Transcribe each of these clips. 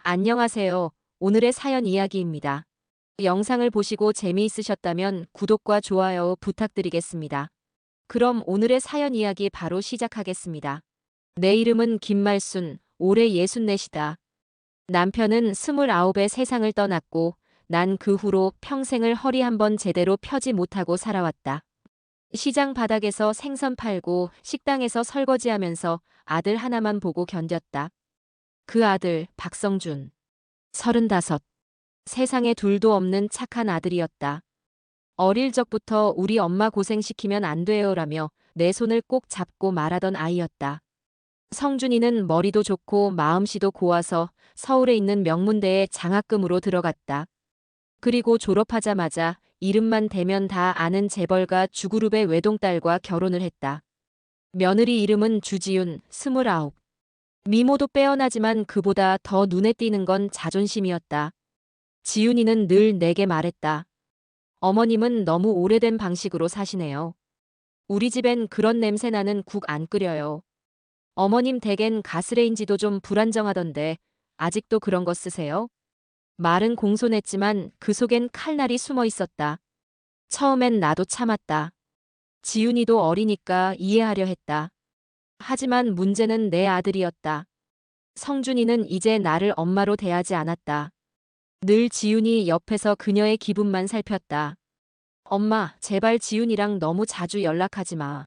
안녕하세요. 오늘의 사연 이야기입니다. 영상을 보시고 재미있으셨다면 구독과 좋아요 부탁드리겠습니다. 그럼 오늘의 사연 이야기 바로 시작하겠습니다. 내 이름은 김말순, 올해 64이다. 남편은 29에 세상을 떠났고 난 그 후로 평생을 허리 한번 제대로 펴지 못하고 살아왔다. 시장 바닥에서 생선 팔고 식당에서 설거지하면서 아들 하나만 보고 견뎠다. 그 아들 박성준. 35. 세상에 둘도 없는 착한 아들이었다. 어릴 적부터 우리 엄마 고생시키면 안 돼요라며 내 손을 꼭 잡고 말하던 아이였다. 성준이는 머리도 좋고 마음씨도 고와서 서울에 있는 명문대에 장학금으로 들어갔다. 그리고 졸업하자마자 이름만 대면 다 아는 재벌가 주그룹의 외동딸과 결혼을 했다. 며느리 이름은 주지윤, 29. 미모도 빼어나지만 그보다 더 눈에 띄는 건 자존심이었다. 지윤이는 늘 내게 말했다. 어머님은 너무 오래된 방식으로 사시네요. 우리 집엔 그런 냄새 나는 국 안 끓여요. 어머님 댁엔 가스레인지도 좀 불안정하던데 아직도 그런 거 쓰세요? 말은 공손했지만 그 속엔 칼날이 숨어 있었다. 처음엔 나도 참았다. 지윤이도 어리니까 이해하려 했다. 하지만 문제는 내 아들이었다. 성준이는 이제 나를 엄마로 대하지 않았다. 늘 지윤이 옆에서 그녀의 기분만 살폈다. 엄마, 제발 지윤이랑 너무 자주 연락하지 마.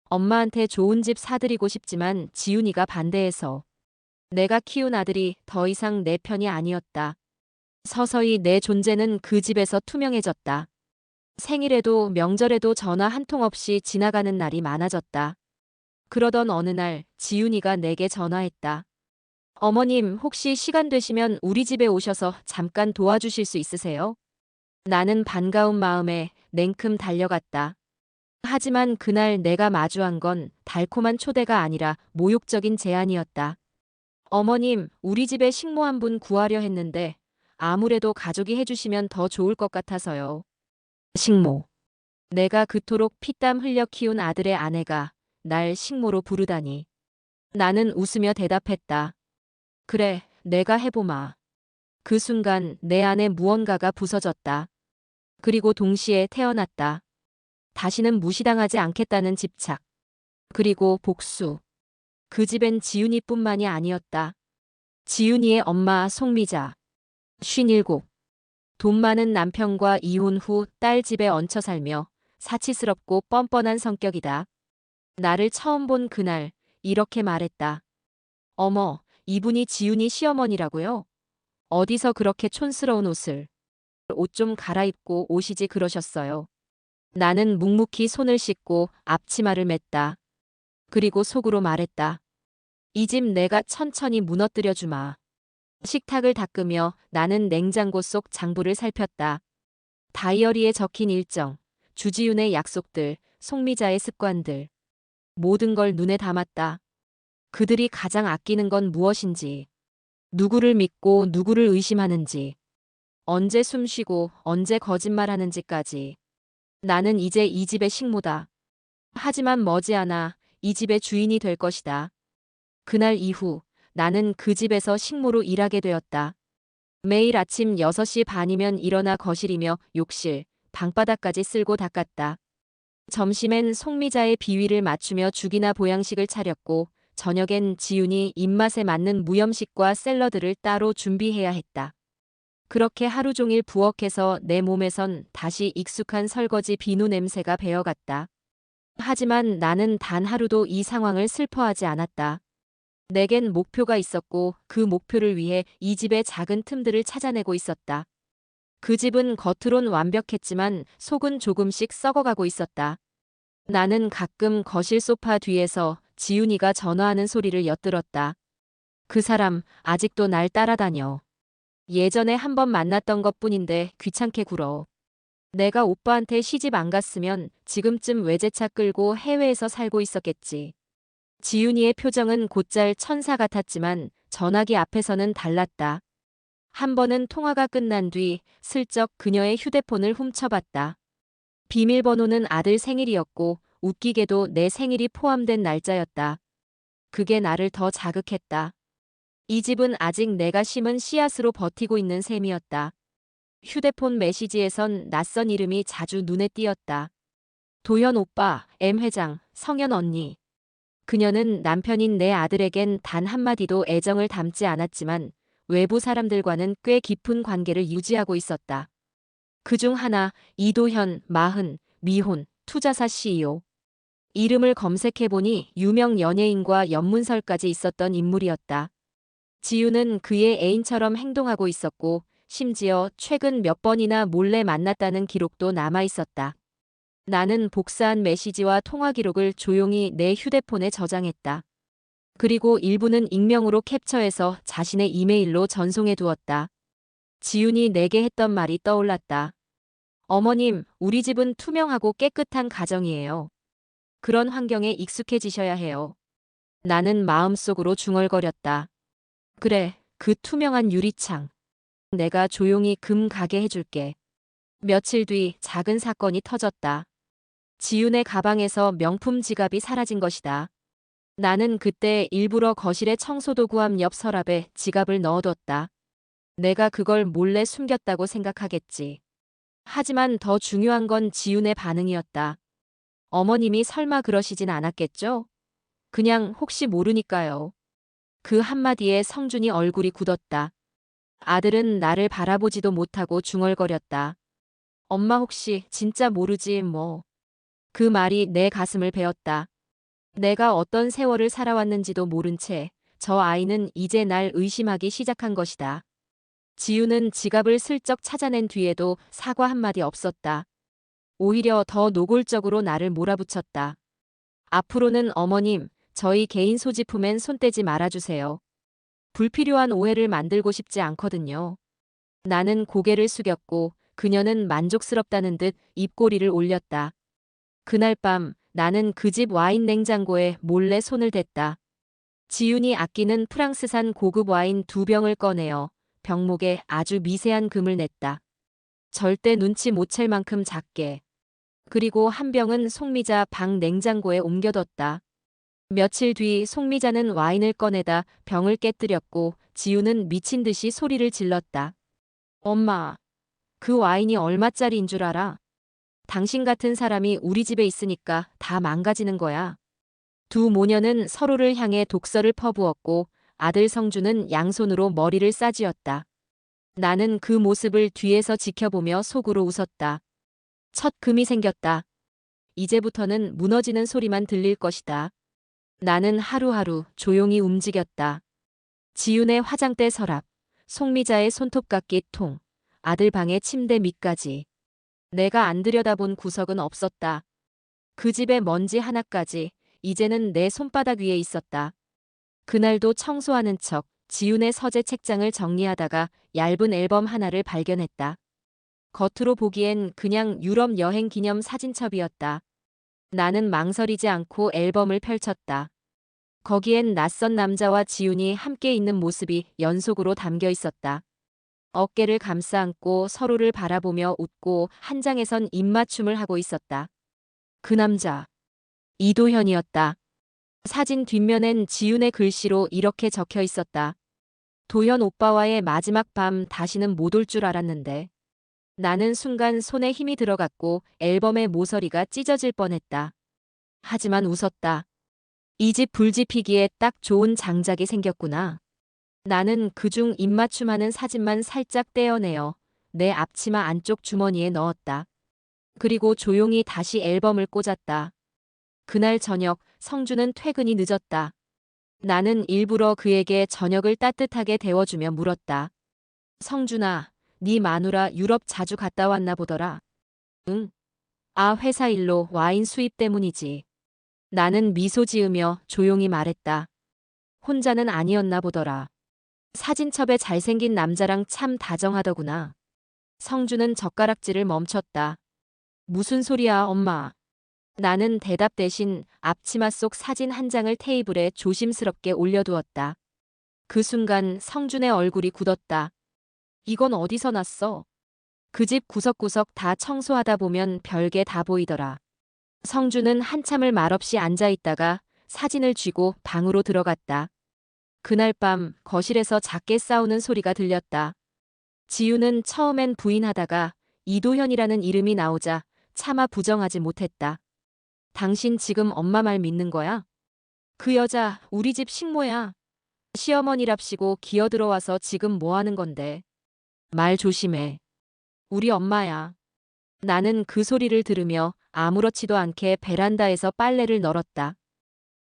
엄마한테 좋은 집 사드리고 싶지만 지윤이가 반대해서. 내가 키운 아들이 더 이상 내 편이 아니었다. 서서히 내 존재는 그 집에서 투명해졌다. 생일에도 명절에도 전화 한 통 없이 지나가는 날이 많아졌다. 그러던 어느 날 지윤이가 내게 전화했다. 어머님, 혹시 시간 되시면 우리 집에 오셔서 잠깐 도와주실 수 있으세요? 나는 반가운 마음에 냉큼 달려갔다. 하지만 그날 내가 마주한 건 달콤한 초대가 아니라 모욕적인 제안이었다. 어머님, 우리 집에 식모 한 분 구하려 했는데 아무래도 가족이 해주시면 더 좋을 것 같아서요. 식모. 내가 그토록 피땀 흘려 키운 아들의 아내가 날 식모로 부르다니. 나는 웃으며 대답했다. 그래, 내가 해보마. 그 순간 내 안에 무언가가 부서졌다. 그리고 동시에 태어났다. 다시는 무시당하지 않겠다는 집착. 그리고 복수. 그 집엔 지윤이뿐만이 아니었다. 지윤이의 엄마 송미자. 57. 돈 많은 남편과 이혼 후 딸 집에 얹혀 살며 사치스럽고 뻔뻔한 성격이다. 나를 처음 본 그날 이렇게 말했다. 어머, 이분이 지윤이 시어머니라고요? 어디서 그렇게 촌스러운 옷을. 옷 좀 갈아입고 오시지 그러셨어요. 나는 묵묵히 손을 씻고 앞치마를 맸다. 그리고 속으로 말했다. 이 집 내가 천천히 무너뜨려 주마. 식탁을 닦으며 나는 냉장고 속 장부를 살폈다. 다이어리에 적힌 일정, 주지윤의 약속들, 송미자의 습관들. 모든 걸 눈에 담았다. 그들이 가장 아끼는 건 무엇인지, 누구를 믿고 누구를 의심하는지, 언제 숨쉬고 언제 거짓말하는지까지. 나는 이제 이 집의 식모다. 하지만 머지않아 이 집의 주인이 될 것이다. 그날 이후 나는 그 집에서 식모로 일하게 되었다. 매일 아침 6시 반이면 일어나 거실이며 욕실, 방바닥까지 쓸고 닦았다. 점심엔 송미자의 비위를 맞추며 죽이나 보양식을 차렸고 저녁엔 지윤이 입맛에 맞는 무염식과 샐러드를 따로 준비해야 했다. 그렇게 하루 종일 부엌에서 내 몸에선 다시 익숙한 설거지 비누 냄새가 배어갔다. 하지만 나는 단 하루도 이 상황을 슬퍼하지 않았다. 내겐 목표가 있었고 그 목표를 위해 이 집의 작은 틈들을 찾아내고 있었다. 그 집은 겉으론 완벽했지만 속은 조금씩 썩어가고 있었다. 나는 가끔 거실 소파 뒤에서 지윤이가 전화하는 소리를 엿들었다. 그 사람 아직도 날 따라다녀. 예전에 한 번 만났던 것뿐인데 귀찮게 굴어. 내가 오빠한테 시집 안 갔으면 지금쯤 외제차 끌고 해외에서 살고 있었겠지. 지윤이의 표정은 곧잘 천사 같았지만 전화기 앞에서는 달랐다. 한 번은 통화가 끝난 뒤 슬쩍 그녀의 휴대폰을 훔쳐봤다. 비밀번호는 아들 생일이었고 웃기게도 내 생일이 포함된 날짜였다. 그게 나를 더 자극했다. 이 집은 아직 내가 심은 씨앗으로 버티고 있는 셈이었다. 휴대폰 메시지에선 낯선 이름이 자주 눈에 띄었다. 도현 오빠, M 회장, 성현 언니. 그녀는 남편인 내 아들에겐 단 한마디도 애정을 담지 않았지만 외부 사람들과는 꽤 깊은 관계를 유지하고 있었다. 그중 하나, 이도현, 마흔, 미혼, 투자사 CEO. 이름을 검색해보니 유명 연예인과 연문설까지 있었던 인물이었다. 지우는 그의 애인처럼 행동하고 있었고 심지어 최근 몇 번이나 몰래 만났다는 기록도 남아 있었다. 나는 복사한 메시지와 통화 기록을 조용히 내 휴대폰에 저장했다. 그리고 일부는 익명으로 캡처해서 자신의 이메일로 전송해 두었다. 지훈이 내게 했던 말이 떠올랐다. 어머님, 우리 집은 투명하고 깨끗한 가정이에요. 그런 환경에 익숙해지셔야 해요. 나는 마음속으로 중얼거렸다. 그래, 그 투명한 유리창. 내가 조용히 금 가게 해줄게. 며칠 뒤 작은 사건이 터졌다. 지훈의 가방에서 명품 지갑이 사라진 것이다. 나는 그때 일부러 거실의 청소도구 앞 옆 서랍에 지갑을 넣어뒀다. 내가 그걸 몰래 숨겼다고 생각하겠지. 하지만 더 중요한 건 지훈의 반응이었다. 어머님이 설마 그러시진 않았겠죠? 그냥 혹시 모르니까요. 그 한마디에 성준이 얼굴이 굳었다. 아들은 나를 바라보지도 못하고 중얼거렸다. 엄마 혹시 진짜 모르지 뭐. 그 말이 내 가슴을 베었다. 내가 어떤 세월을 살아왔는지도 모른 채 저 아이는 이제 날 의심하기 시작한 것이다. 지우는 지갑을 슬쩍 찾아낸 뒤에도 사과 한마디 없었다. 오히려 더 노골적으로 나를 몰아붙였다. 앞으로는 어머님, 저희 개인 소지품엔 손대지 말아주세요. 불필요한 오해를 만들고 싶지 않거든요. 나는 고개를 숙였고 그녀는 만족스럽다는 듯 입꼬리를 올렸다. 그날 밤 나는 그 집 와인 냉장고에 몰래 손을 댔다. 지훈이 아끼는 프랑스산 고급 와인 2병을 꺼내어 병목에 아주 미세한 금을 냈다. 절대 눈치 못 챌 만큼 작게. 그리고 한 병은 송미자 방 냉장고에 옮겨뒀다. 며칠 뒤 송미자는 와인을 꺼내다 병을 깨뜨렸고 지우는 미친 듯이 소리를 질렀다. 엄마, 그 와인이 얼마짜리인 줄 알아? 당신 같은 사람이 우리 집에 있으니까 다 망가지는 거야. 두 모녀는 서로를 향해 독서를 퍼부었고 아들 성주는 양손으로 머리를 싸쥐었다. 나는 그 모습을 뒤에서 지켜보며 속으로 웃었다. 첫 금이 생겼다. 이제부터는 무너지는 소리만 들릴 것이다. 나는 하루하루 조용히 움직였다. 지훈의 화장대 서랍, 송미자의 손톱깎이 통, 아들 방의 침대 밑까지. 내가 안 들여다본 구석은 없었다. 그 집의 먼지 하나까지 이제는 내 손바닥 위에 있었다. 그날도 청소하는 척 지훈의 서재 책장을 정리하다가 얇은 앨범 하나를 발견했다. 겉으로 보기엔 그냥 유럽 여행 기념 사진첩이었다. 나는 망설이지 않고 앨범을 펼쳤다. 거기엔 낯선 남자와 지훈이 함께 있는 모습이 연속으로 담겨 있었다. 어깨를 감싸 안고 서로를 바라보며 웃고 한 장에선 입맞춤을 하고 있었다. 그 남자, 이도현이었다. 사진 뒷면엔 지훈의 글씨로 이렇게 적혀 있었다. 도현 오빠와의 마지막 밤 다시는 못 올 줄 알았는데. 나는 순간 손에 힘이 들어갔고 앨범의 모서리가 찢어질 뻔했다. 하지만 웃었다. 이 집 불지피기에 딱 좋은 장작이 생겼구나. 나는 그중 입맞춤하는 사진만 살짝 떼어내어 내 앞치마 안쪽 주머니에 넣었다. 그리고 조용히 다시 앨범을 꽂았다. 그날 저녁 성주는 퇴근이 늦었다. 나는 일부러 그에게 저녁을 따뜻하게 데워주며 물었다. 성준아, 네 마누라 유럽 자주 갔다 왔나 보더라. 응. 아, 회사 일로 와인 수입 때문이지. 나는 미소 지으며 조용히 말했다. 혼자는 아니었나 보더라. 사진첩에 잘생긴 남자랑 참 다정하더구나. 성주는 젓가락질을 멈췄다. 무슨 소리야, 엄마. 나는 대답 대신 앞치마 속 사진 한 장을 테이블에 조심스럽게 올려두었다. 그 순간 성준의 얼굴이 굳었다. 이건 어디서 났어? 그 집 구석구석 다 청소하다 보면 별게 다 보이더라. 성준은 한참을 말없이 앉아 있다가 사진을 쥐고 방으로 들어갔다. 그날 밤 거실에서 작게 싸우는 소리가 들렸다. 지우는 처음엔 부인하다가 이도현이라는 이름이 나오자 차마 부정하지 못했다. 당신 지금 엄마 말 믿는 거야? 그 여자 우리 집 식모야. 시어머니랍시고 기어들어와서 지금 뭐 하는 건데. 말 조심해. 우리 엄마야. 나는 그 소리를 들으며 아무렇지도 않게 베란다에서 빨래를 널었다.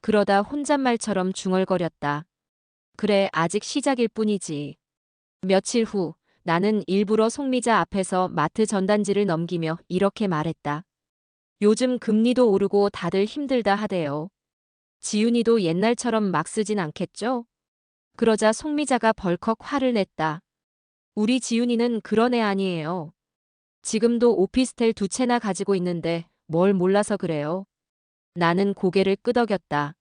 그러다 혼잣말처럼 중얼거렸다. 그래, 아직 시작일 뿐이지. 며칠 후 나는 일부러 송미자 앞에서 마트 전단지를 넘기며 이렇게 말했다. 요즘 금리도 오르고 다들 힘들다 하대요. 지훈이도 옛날처럼 막 쓰진 않겠죠? 그러자 송미자가 벌컥 화를 냈다. 우리 지훈이는 그런 애 아니에요. 지금도 오피스텔 2채나 가지고 있는데 뭘 몰라서 그래요. 나는 고개를 끄덕였다.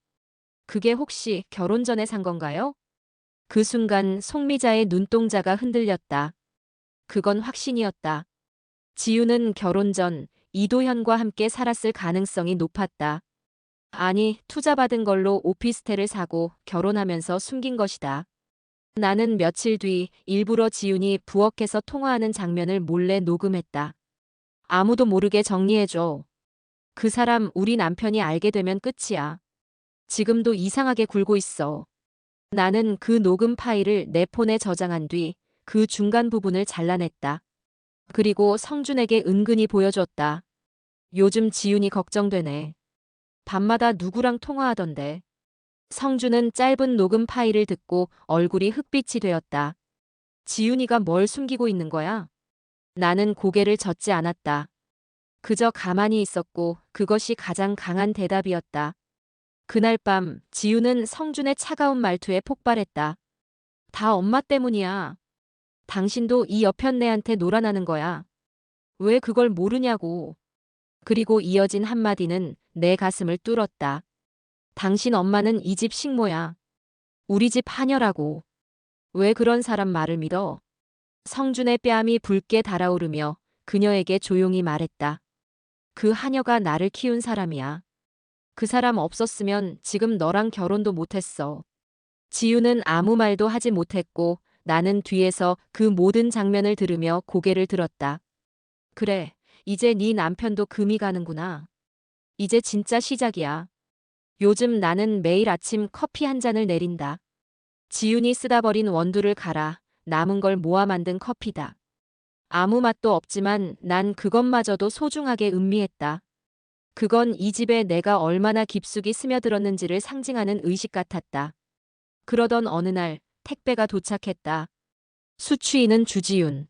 그게 혹시 결혼 전에 산 건가요? 그 순간 송미자의 눈동자가 흔들렸다. 그건 확신이었다. 지우는 결혼 전 이도현과 함께 살았을 가능성이 높았다. 아니, 투자받은 걸로 오피스텔을 사고 결혼하면서 숨긴 것이다. 나는 며칠 뒤 일부러 지훈이 부엌에서 통화하는 장면을 몰래 녹음했다. 아무도 모르게 정리해줘. 그 사람 우리 남편이 알게 되면 끝이야. 지금도 이상하게 굴고 있어. 나는 그 녹음 파일을 내 폰에 저장한 뒤 그 중간 부분을 잘라냈다. 그리고 성준에게 은근히 보여줬다. 요즘 지훈이 걱정되네. 밤마다 누구랑 통화하던데. 성준은 짧은 녹음 파일을 듣고 얼굴이 흑빛이 되었다. 지훈이가 뭘 숨기고 있는 거야? 나는 고개를 젓지 않았다. 그저 가만히 있었고 그것이 가장 강한 대답이었다. 그날 밤 지훈은 성준의 차가운 말투에 폭발했다. 다 엄마 때문이야. 당신도 이 여편네한테 놀아나는 거야. 왜 그걸 모르냐고. 그리고 이어진 한마디는 내 가슴을 뚫었다. 당신 엄마는 이 집 식모야. 우리 집 하녀라고. 왜 그런 사람 말을 믿어? 성준의 뺨이 붉게 달아오르며 그녀에게 조용히 말했다. 그 하녀가 나를 키운 사람이야. 그 사람 없었으면 지금 너랑 결혼도 못했어. 지우는 아무 말도 하지 못했고 나는 뒤에서 그 모든 장면을 들으며 고개를 들었다. 그래, 이제 네 남편도 금이 가는구나. 이제 진짜 시작이야. 요즘 나는 매일 아침 커피 한 잔을 내린다. 지훈이 쓰다 버린 원두를 갈아 남은 걸 모아 만든 커피다. 아무 맛도 없지만 난 그것마저도 소중하게 음미했다. 그건 이 집에 내가 얼마나 깊숙이 스며들었는지를 상징하는 의식 같았다. 그러던 어느 날 택배가 도착했다. 수취인은 주지훈.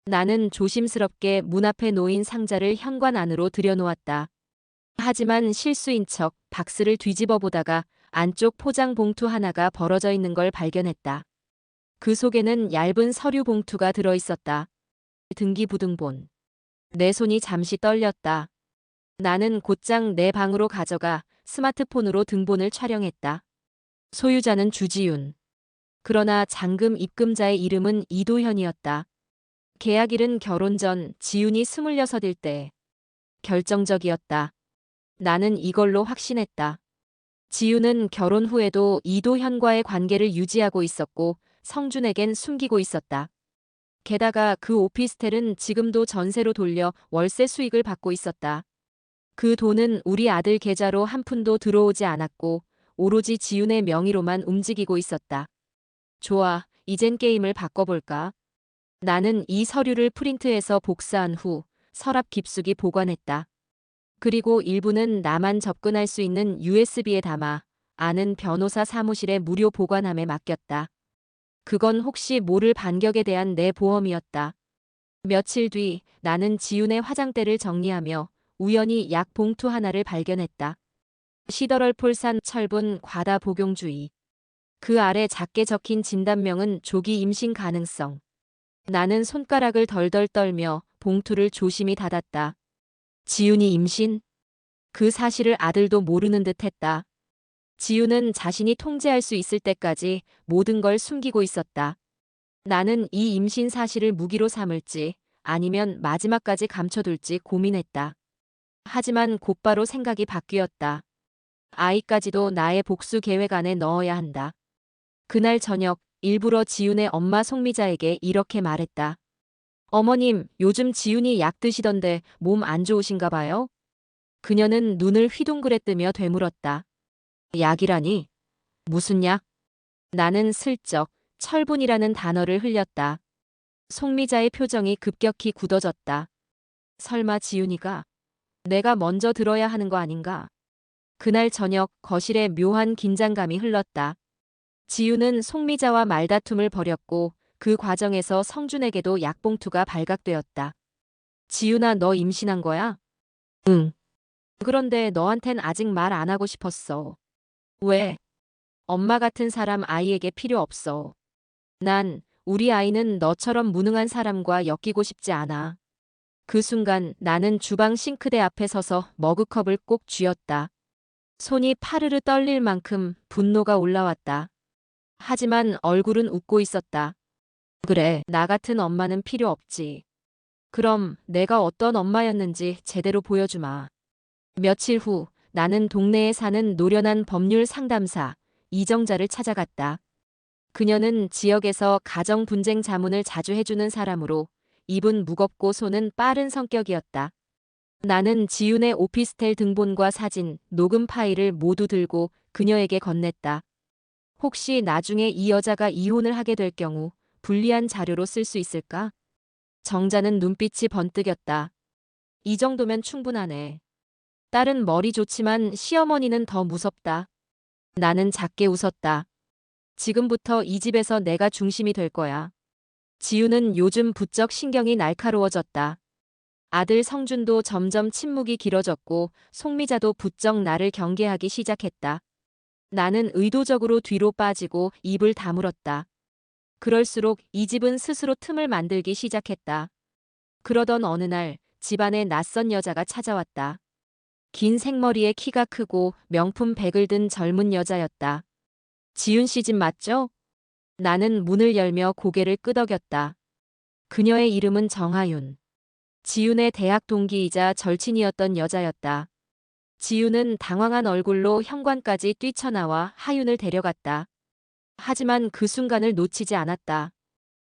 나는 조심스럽게 문 앞에 놓인 상자를 현관 안으로 들여놓았다. 하지만 실수인 척 박스를 뒤집어 보다가 안쪽 포장 봉투 하나가 벌어져 있는 걸 발견했다. 그 속에는 얇은 서류 봉투가 들어있었다. 등기부등본. 내 손이 잠시 떨렸다. 나는 곧장 내 방으로 가져가 스마트폰으로 등본을 촬영했다. 소유자는 주지훈. 그러나 잔금 입금자의 이름은 이도현이었다. 계약일은 결혼 전 지훈이 26일 때. 결정적이었다. 나는 이걸로 확신했다. 지훈은 결혼 후에도 이도현과의 관계를 유지하고 있었고 성준에겐 숨기고 있었다. 게다가 그 오피스텔은 지금도 전세로 돌려 월세 수익을 받고 있었다. 그 돈은 우리 아들 계좌로 한 푼도 들어오지 않았고 오로지 지훈의 명의로만 움직이고 있었다. 좋아, 이젠 게임을 바꿔볼까? 나는 이 서류를 프린트해서 복사한 후 서랍 깊숙이 보관했다. 그리고 일부는 나만 접근할 수 있는 USB에 담아 아는 변호사 사무실의 무료 보관함에 맡겼다. 그건 혹시 모를 반격에 대한 내 보험이었다. 며칠 뒤 나는 지훈의 화장대를 정리하며 우연히 약 봉투 하나를 발견했다. 시더럴폴산 철분 과다 복용주의. 그 아래 작게 적힌 진단명은 조기 임신 가능성. 나는 손가락을 덜덜 떨며 봉투를 조심히 닫았다. 지훈이 임신? 그 사실을 아들도 모르는 듯 했다. 지훈은 자신이 통제할 수 있을 때까지 모든 걸 숨기고 있었다. 나는 이 임신 사실을 무기로 삼을지 아니면 마지막까지 감춰둘지 고민했다. 하지만 곧바로 생각이 바뀌었다. 아이까지도 나의 복수 계획 안에 넣어야 한다. 그날 저녁 일부러 지윤의 엄마 송미자에게 이렇게 말했다. 어머님, 요즘 지윤이 약 드시던데 몸 안 좋으신가 봐요? 그녀는 눈을 휘둥그레 뜨며 되물었다. 약이라니? 무슨 약? 나는 슬쩍 철분이라는 단어를 흘렸다. 송미자의 표정이 급격히 굳어졌다. 설마 지윤이가 내가 먼저 들어야 하는 거 아닌가? 그날 저녁 거실에 묘한 긴장감이 흘렀다. 지윤은 송미자와 말다툼을 벌였고 그 과정에서 성준에게도 약봉투가 발각되었다. 지윤아, 너 임신한 거야? 응. 그런데 너한텐 아직 말 안 하고 싶었어. 왜? 엄마 같은 사람 아이에게 필요 없어. 우리 아이는 너처럼 무능한 사람과 엮이고 싶지 않아. 그 순간 나는 주방 싱크대 앞에 서서 머그컵을 꼭 쥐었다. 손이 파르르 떨릴 만큼 분노가 올라왔다. 하지만 얼굴은 웃고 있었다. 그래, 나 같은 엄마는 필요 없지. 그럼 내가 어떤 엄마였는지 제대로 보여주마. 며칠 후 나는 동네에 사는 노련한 법률 상담사 이정자를 찾아갔다. 그녀는 지역에서 가정 분쟁 자문을 자주 해주는 사람으로 입은 무겁고 손은 빠른 성격이었다. 나는 지윤의 오피스텔 등본과 사진, 녹음 파일을 모두 들고 그녀에게 건넸다. 혹시 나중에 이 여자가 이혼을 하게 될 경우 불리한 자료로 쓸 수 있을까? 정자는 눈빛이 번뜩였다. 이 정도면 충분하네. 딸은 머리 좋지만 시어머니는 더 무섭다. 나는 작게 웃었다. 지금부터 이 집에서 내가 중심이 될 거야. 지우는 요즘 부쩍 신경이 날카로워졌다. 아들 성준도 점점 침묵이 길어졌고 송미자도 부쩍 나를 경계하기 시작했다. 나는 의도적으로 뒤로 빠지고 입을 다물었다. 그럴수록 이 집은 스스로 틈을 만들기 시작했다. 그러던 어느 날 집안에 낯선 여자가 찾아왔다. 긴 생머리에 키가 크고 명품 백을 든 젊은 여자였다. 지윤 씨 집 맞죠? 나는 문을 열며 고개를 끄덕였다. 그녀의 이름은 정하윤. 지윤의 대학 동기이자 절친이었던 여자였다. 지윤은 당황한 얼굴로 현관까지 뛰쳐나와 하윤을 데려갔다. 하지만 그 순간을 놓치지 않았다.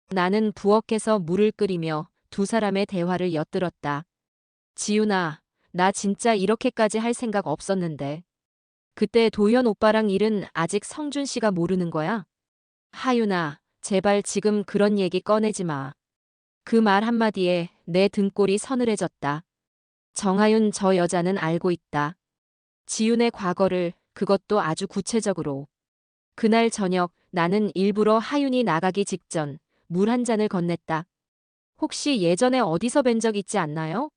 나는 부엌에서 물을 끓이며 두 사람의 대화를 엿들었다. 지윤아, 나 진짜 이렇게까지 할 생각 없었는데. 그때 도현 오빠랑 일은 아직 성준 씨가 모르는 거야? 하윤아, 제발 지금 그런 얘기 꺼내지 마. 그 말 한마디에 내 등골이 서늘해졌다. 정하윤, 저 여자는 알고 있다. 지윤의 과거를, 그것도 아주 구체적으로. 그날 저녁 나는 일부러 하윤이 나가기 직전 물 한 잔을 건넸다. 혹시 예전에 어디서 뵌 적 있지 않나요?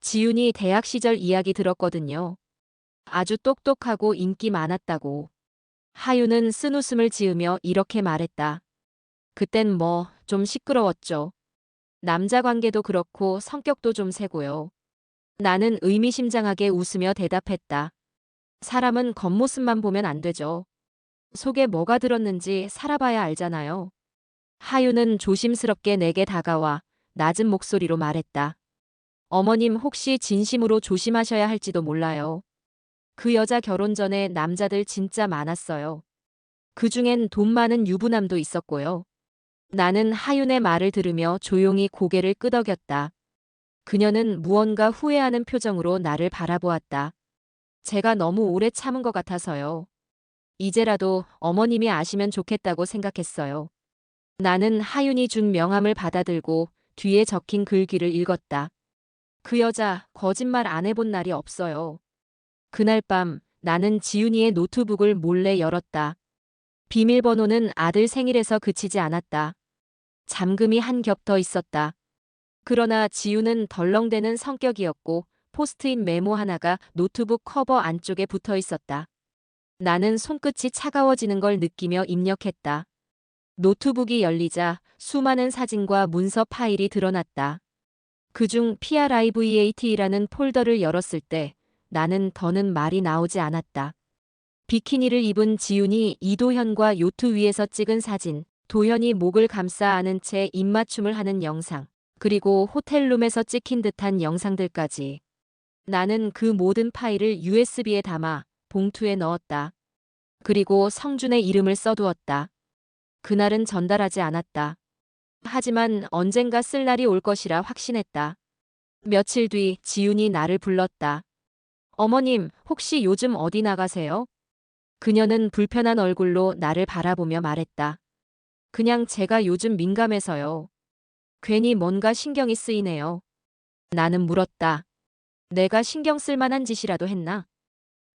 지윤이 대학 시절 이야기 들었거든요. 아주 똑똑하고 인기 많았다고. 하윤은 쓴웃음을 지으며 이렇게 말했다. 그땐 뭐 좀 시끄러웠죠. 남자 관계도 그렇고 성격도 좀 세고요. 나는 의미심장하게 웃으며 대답했다. 사람은 겉모습만 보면 안 되죠. 속에 뭐가 들었는지 살아봐야 알잖아요. 하윤은 조심스럽게 내게 다가와 낮은 목소리로 말했다. 어머님, 혹시 진심으로 조심하셔야 할지도 몰라요. 그 여자 결혼 전에 남자들 진짜 많았어요. 그중엔 돈 많은 유부남도 있었고요. 나는 하윤의 말을 들으며 조용히 고개를 끄덕였다. 그녀는 무언가 후회하는 표정으로 나를 바라보았다. 제가 너무 오래 참은 것 같아서요. 이제라도 어머님이 아시면 좋겠다고 생각했어요. 나는 하윤이 준 명함을 받아들고 뒤에 적힌 글귀를 읽었다. 그 여자 거짓말 안 해본 날이 없어요. 그날 밤 나는 지윤이의 노트북을 몰래 열었다. 비밀번호는 아들 생일에서 그치지 않았다. 잠금이 한 겹 더 있었다. 그러나 지윤은 덜렁대는 성격이었고 포스트잇 메모 하나가 노트북 커버 안쪽에 붙어 있었다. 나는 손끝이 차가워지는 걸 느끼며 입력했다. 노트북이 열리자 수많은 사진과 문서 파일이 드러났다. 그중 PRIVAT라는 폴더를 열었을 때 나는 더는 말이 나오지 않았다. 비키니를 입은 지윤이 이도현과 요트 위에서 찍은 사진, 도현이 목을 감싸 안은 채 입맞춤을 하는 영상, 그리고 호텔룸에서 찍힌 듯한 영상들까지. 나는 그 모든 파일을 USB에 담아 봉투에 넣었다. 그리고 성준의 이름을 써두었다. 그날은 전달하지 않았다. 하지만 언젠가 쓸 날이 올 것이라 확신했다. 며칠 뒤 지훈이 나를 불렀다. 어머님, 혹시 요즘 어디 나가세요? 그녀는 불편한 얼굴로 나를 바라보며 말했다. 그냥 제가 요즘 민감해서요. 괜히 뭔가 신경이 쓰이네요. 나는 물었다. 내가 신경 쓸 만한 짓이라도 했나?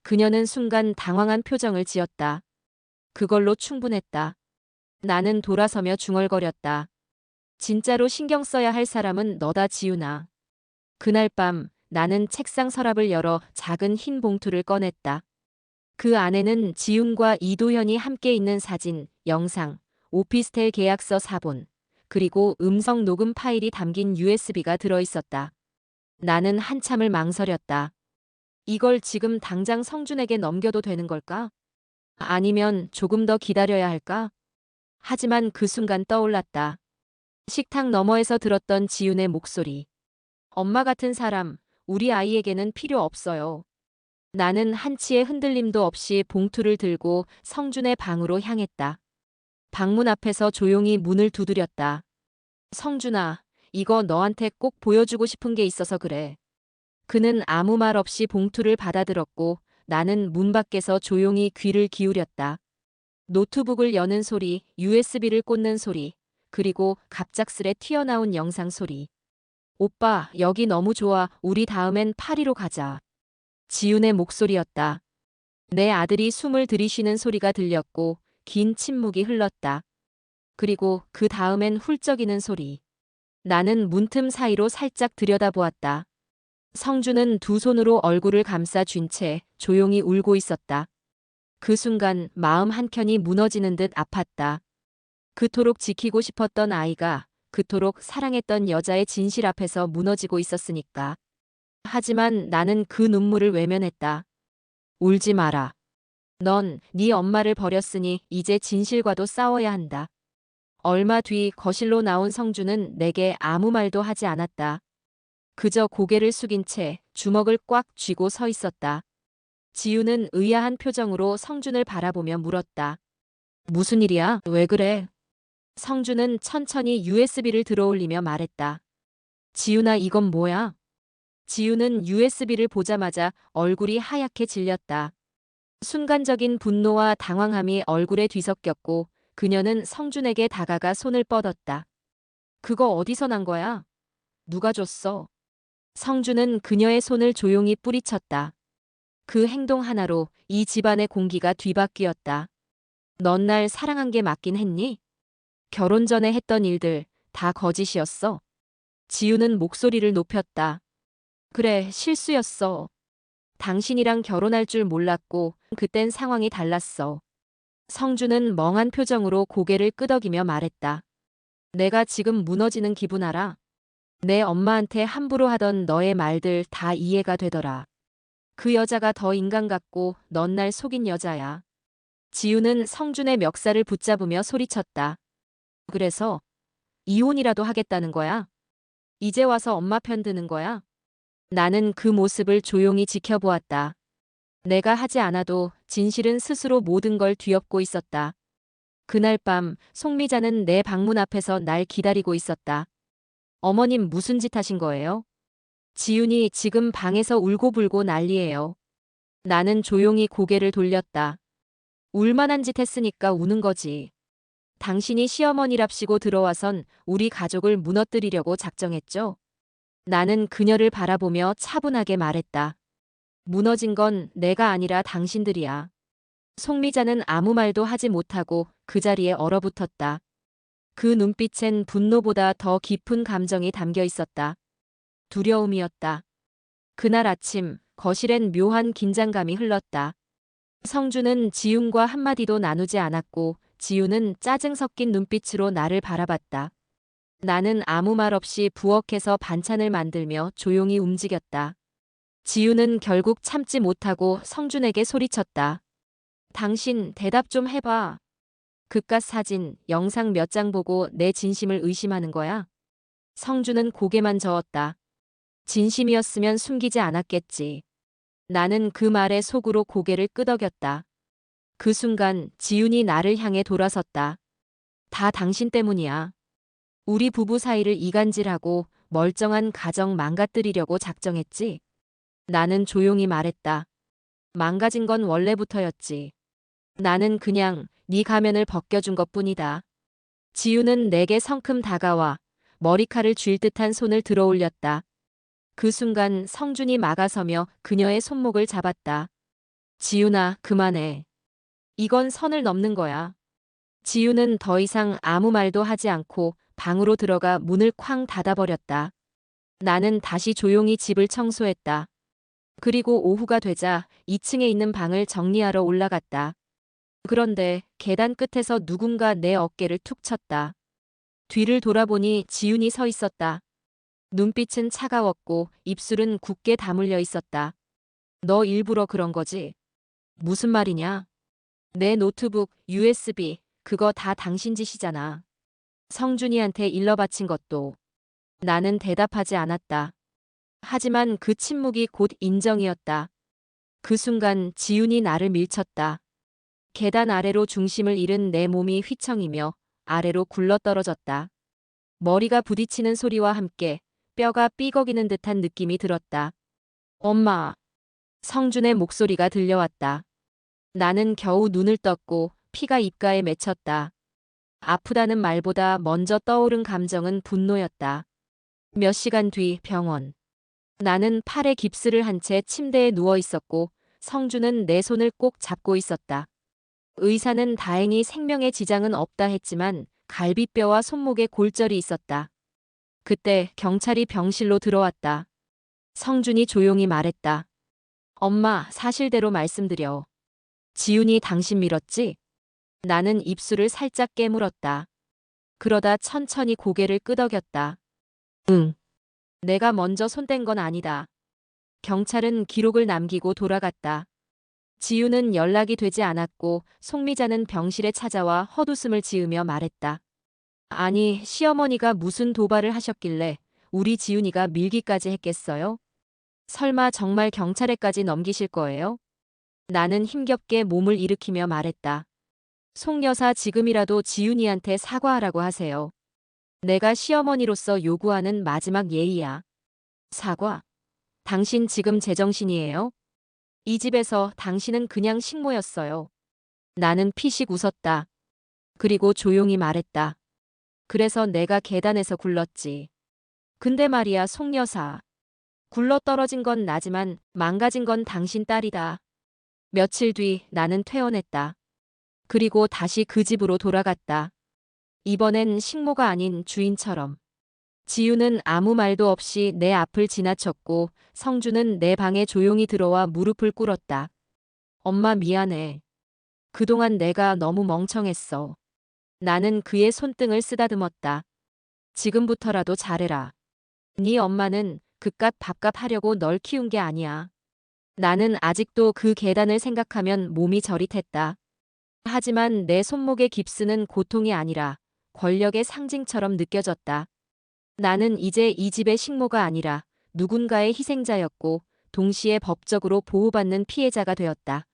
그녀는 순간 당황한 표정을 지었다. 그걸로 충분했다. 나는 돌아서며 중얼거렸다. 진짜로 신경 써야 할 사람은 너다, 지훈아. 그날 밤 나는 책상 서랍을 열어 작은 흰 봉투를 꺼냈다. 그 안에는 지훈과 이도현이 함께 있는 사진, 영상, 오피스텔 계약서 사본, 그리고 음성 녹음 파일이 담긴 USB가 들어있었다. 나는 한참을 망설였다. 이걸 지금 당장 성준에게 넘겨도 되는 걸까? 아니면 조금 더 기다려야 할까? 하지만 그 순간 떠올랐다. 식탁 너머에서 들었던 지훈의 목소리. 엄마 같은 사람, 우리 아이에게는 필요 없어요. 나는 한치의 흔들림도 없이 봉투를 들고 성준의 방으로 향했다. 방문 앞에서 조용히 문을 두드렸다. 성준아, 이거 너한테 꼭 보여주고 싶은 게 있어서 그래. 그는 아무 말 없이 봉투를 받아들었고 나는 문 밖에서 조용히 귀를 기울였다. 노트북을 여는 소리, USB를 꽂는 소리, 그리고 갑작스레 튀어나온 영상 소리. 오빠, 여기 너무 좋아. 우리 다음엔 파리로 가자. 지훈의 목소리였다. 내 아들이 숨을 들이쉬는 소리가 들렸고 긴 침묵이 흘렀다. 그리고 그 다음엔 훌쩍이는 소리. 나는 문틈 사이로 살짝 들여다보았다. 성준은 두 손으로 얼굴을 감싸 쥔 채 조용히 울고 있었다. 그 순간 마음 한켠이 무너지는 듯 아팠다. 그토록 지키고 싶었던 아이가, 그토록 사랑했던 여자의 진실 앞에서 무너지고 있었으니까. 하지만 나는 그 눈물을 외면했다. 울지 마라. 넌 네 엄마를 버렸으니 이제 진실과도 싸워야 한다. 얼마 뒤 거실로 나온 성준은 내게 아무 말도 하지 않았다. 그저 고개를 숙인 채 주먹을 꽉 쥐고 서 있었다. 지우는 의아한 표정으로 성준을 바라보며 물었다. 무슨 일이야? 왜 그래? 성준은 천천히 USB를 들어올리며 말했다. 지훈아, 이건 뭐야? 지훈은 USB를 보자마자 얼굴이 하얗게 질렸다. 순간적인 분노와 당황함이 얼굴에 뒤섞였고 그녀는 성준에게 다가가 손을 뻗었다. 그거 어디서 난 거야? 누가 줬어? 성준은 그녀의 손을 조용히 뿌리쳤다. 그 행동 하나로 이 집안의 공기가 뒤바뀌었다. 넌 날 사랑한 게 맞긴 했니? 결혼 전에 했던 일들 다 거짓이었어. 지우는 목소리를 높였다. 그래, 실수였어. 당신이랑 결혼할 줄 몰랐고 그땐 상황이 달랐어. 성준은 멍한 표정으로 고개를 끄덕이며 말했다. 내가 지금 무너지는 기분 알아? 내 엄마한테 함부로 하던 너의 말들 다 이해가 되더라. 그 여자가 더 인간 같고 넌 날 속인 여자야. 지우는 성준의 멱살을 붙잡으며 소리쳤다. 그래서 이혼이라도 하겠다는 거야? 이제 와서 엄마 편 드는 거야? 나는 그 모습을 조용히 지켜보았다. 내가 하지 않아도 진실은 스스로 모든 걸 뒤엎고 있었다. 그날 밤 송미자는 내 방문 앞에서 날 기다리고 있었다. 어머님, 무슨 짓 하신 거예요? 지훈이 지금 방에서 울고불고 난리예요. 나는 조용히 고개를 돌렸다. 울만한 짓 했으니까 우는 거지. 당신이 시어머니랍시고 들어와선 우리 가족을 무너뜨리려고 작정했죠? 나는 그녀를 바라보며 차분하게 말했다. 무너진 건 내가 아니라 당신들이야. 송미자는 아무 말도 하지 못하고 그 자리에 얼어붙었다. 그 눈빛엔 분노보다 더 깊은 감정이 담겨 있었다. 두려움이었다. 그날 아침 거실엔 묘한 긴장감이 흘렀다. 성준은 지훈과 한마디도 나누지 않았고 지훈은 짜증 섞인 눈빛으로 나를 바라봤다. 나는 아무 말 없이 부엌에서 반찬을 만들며 조용히 움직였다. 지훈은 결국 참지 못하고 성준에게 소리쳤다. 당신 대답 좀 해봐. 그깟 사진, 영상 몇 장 보고 내 진심을 의심하는 거야? 성준은 고개만 저었다. 진심이었으면 숨기지 않았겠지. 나는 그 말에 속으로 고개를 끄덕였다. 그 순간 지훈이 나를 향해 돌아섰다. 다 당신 때문이야. 우리 부부 사이를 이간질하고 멀쩡한 가정 망가뜨리려고 작정했지. 나는 조용히 말했다. 망가진 건 원래부터였지. 나는 그냥 네 가면을 벗겨준 것뿐이다. 지우는 내게 성큼 다가와 머리칼을 쥘 듯한 손을 들어 올렸다. 그 순간 성준이 막아서며 그녀의 손목을 잡았다. 지훈아, 그만해. 이건 선을 넘는 거야. 지우는 더 이상 아무 말도 하지 않고 방으로 들어가 문을 쾅 닫아버렸다. 나는 다시 조용히 집을 청소했다. 그리고 오후가 되자 2층에 있는 방을 정리하러 올라갔다. 그런데 계단 끝에서 누군가 내 어깨를 툭 쳤다. 뒤를 돌아보니 지훈이 서 있었다. 눈빛은 차가웠고 입술은 굳게 다물려 있었다. 너 일부러 그런 거지? 무슨 말이냐? 내 노트북, USB, 그거 다 당신 짓이잖아. 성준이한테 일러 바친 것도. 나는 대답하지 않았다. 하지만 그 침묵이 곧 인정이었다. 그 순간 지훈이 나를 밀쳤다. 계단 아래로 중심을 잃은 내 몸이 휘청이며 아래로 굴러떨어졌다. 머리가 부딪히는 소리와 함께 뼈가 삐걱이는 듯한 느낌이 들었다. 엄마. 성준의 목소리가 들려왔다. 나는 겨우 눈을 떴고 피가 입가에 맺혔다. 아프다는 말보다 먼저 떠오른 감정은 분노였다. 몇 시간 뒤 병원. 나는 팔에 깁스를 한 채 침대에 누워 있었고 성준은 내 손을 꼭 잡고 있었다. 의사는 다행히 생명에 지장은 없다 했지만 갈비뼈와 손목에 골절이 있었다. 그때 경찰이 병실로 들어왔다. 성준이 조용히 말했다. 엄마, 사실대로 말씀드려. 지훈이 당신 밀었지? 나는 입술을 살짝 깨물었다. 그러다 천천히 고개를 끄덕였다. 응. 내가 먼저 손댄 건 아니다. 경찰은 기록을 남기고 돌아갔다. 지우는 연락이 되지 않았고 송미자는 병실에 찾아와 헛웃음을 지으며 말했다. 아니, 시어머니가 무슨 도발을 하셨길래 우리 지훈이가 밀기까지 했겠어요? 설마 정말 경찰에까지 넘기실 거예요? 나는 힘겹게 몸을 일으키며 말했다. 송 여사, 지금이라도 지훈이한테 사과하라고 하세요. 내가 시어머니로서 요구하는 마지막 예의야. 사과? 당신 지금 제정신이에요? 이 집에서 당신은 그냥 식모였어요. 나는 피식 웃었다. 그리고 조용히 말했다. 그래서 내가 계단에서 굴렀지. 근데 말이야, 송 여사. 굴러떨어진 건 나지만 망가진 건 당신 딸이다. 며칠 뒤 나는 퇴원했다. 그리고 다시 그 집으로 돌아갔다. 이번엔 식모가 아닌 주인처럼. 지우는 아무 말도 없이 내 앞을 지나쳤고 성주는 내 방에 조용히 들어와 무릎을 꿇었다. 엄마, 미안해. 그동안 내가 너무 멍청했어. 나는 그의 손등을 쓰다듬었다. 지금부터라도 잘해라. 네 엄마는 그깟 밥값 하려고 널 키운 게 아니야. 나는 아직도 그 계단을 생각하면 몸이 저릿했다. 하지만 내 손목의 깁스는 고통이 아니라 권력의 상징처럼 느껴졌다. 나는 이제 이 집의 식모가 아니라 누군가의 희생자였고 동시에 법적으로 보호받는 피해자가 되었다.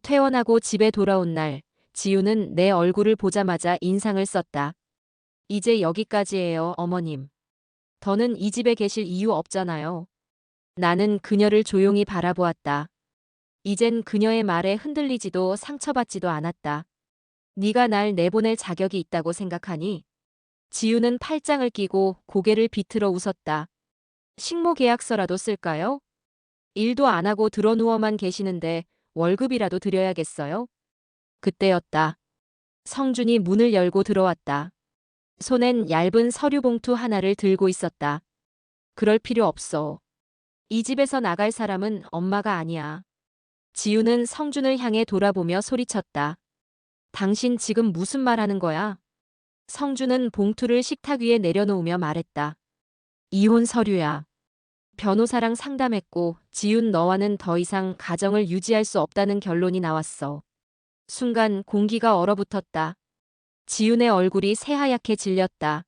퇴원하고 집에 돌아온 날, 지우는 내 얼굴을 보자마자 인상을 썼다. 이제 여기까지예요, 어머님. 더는 이 집에 계실 이유 없잖아요. 나는 그녀를 조용히 바라보았다. 이젠 그녀의 말에 흔들리지도 상처받지도 않았다. 네가 날 내보낼 자격이 있다고 생각하니? 지우는 팔짱을 끼고 고개를 비틀어 웃었다. 식모 계약서라도 쓸까요? 일도 안 하고 드러누워만 계시는데 월급이라도 드려야겠어요? 그때였다. 성준이 문을 열고 들어왔다. 손엔 얇은 서류 봉투 하나를 들고 있었다. 그럴 필요 없어. 이 집에서 나갈 사람은 엄마가 아니야. 지우는 성준을 향해 돌아보며 소리쳤다. 당신 지금 무슨 말 하는 거야? 성준은 봉투를 식탁 위에 내려놓으며 말했다. 이혼 서류야. 변호사랑 상담했고 지훈 너와는 더 이상 가정을 유지할 수 없다는 결론이 나왔어. 순간 공기가 얼어붙었다. 지훈의 얼굴이 새하얗게 질렸다.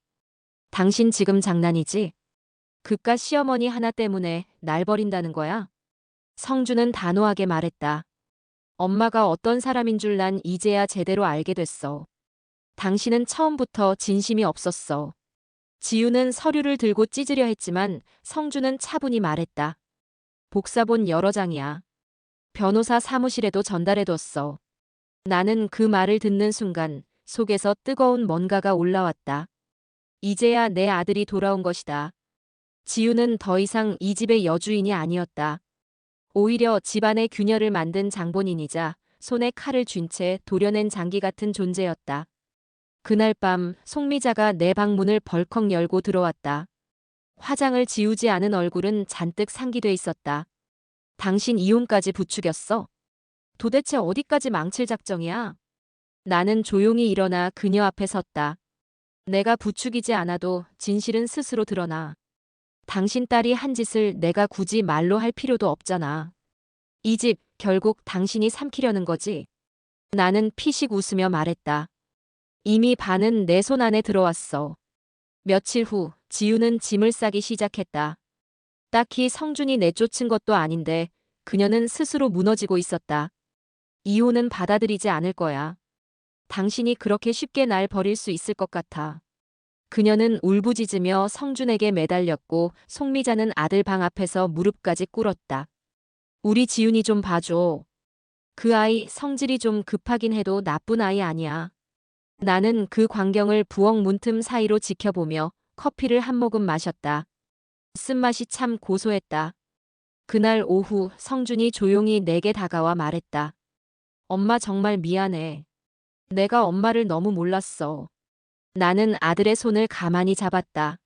당신 지금 장난이지? 그깟 시어머니 하나 때문에 날 버린다는 거야? 성준은 단호하게 말했다. 엄마가 어떤 사람인 줄 난 이제야 제대로 알게 됐어. 당신은 처음부터 진심이 없었어. 지우는 서류를 들고 찢으려 했지만 성주는 차분히 말했다. 복사본 여러 장이야. 변호사 사무실에도 전달해뒀어. 나는 그 말을 듣는 순간 속에서 뜨거운 뭔가가 올라왔다. 이제야 내 아들이 돌아온 것이다. 지우는 더 이상 이 집의 여주인이 아니었다. 오히려 집안의 균열을 만든 장본인이자 손에 칼을 쥔 채 도려낸 장기 같은 존재였다. 그날 밤 송미자가 내 방문을 벌컥 열고 들어왔다. 화장을 지우지 않은 얼굴은 잔뜩 상기돼 있었다. 당신 이혼까지 부추겼어? 도대체 어디까지 망칠 작정이야? 나는 조용히 일어나 그녀 앞에 섰다. 내가 부추기지 않아도 진실은 스스로 드러나. 당신 딸이 한 짓을 내가 굳이 말로 할 필요도 없잖아. 이 집 결국 당신이 삼키려는 거지? 나는 피식 웃으며 말했다. 이미 반은 내 손 안에 들어왔어. 며칠 후 지우는 짐을 싸기 시작했다. 딱히 성준이 내쫓은 것도 아닌데 그녀는 스스로 무너지고 있었다. 이혼은 받아들이지 않을 거야. 당신이 그렇게 쉽게 날 버릴 수 있을 것 같아. 그녀는 울부짖으며 성준에게 매달렸고 송미자는 아들 방 앞에서 무릎까지 꿇었다. 우리 지훈이 좀 봐줘. 그 아이 성질이 좀 급하긴 해도 나쁜 아이 아니야. 나는 그 광경을 부엌 문틈 사이로 지켜보며 커피를 한 모금 마셨다. 쓴맛이 참 고소했다. 그날 오후 성준이 조용히 내게 다가와 말했다. 엄마 정말 미안해. 내가 엄마를 너무 몰랐어. 나는 아들의 손을 가만히 잡았다.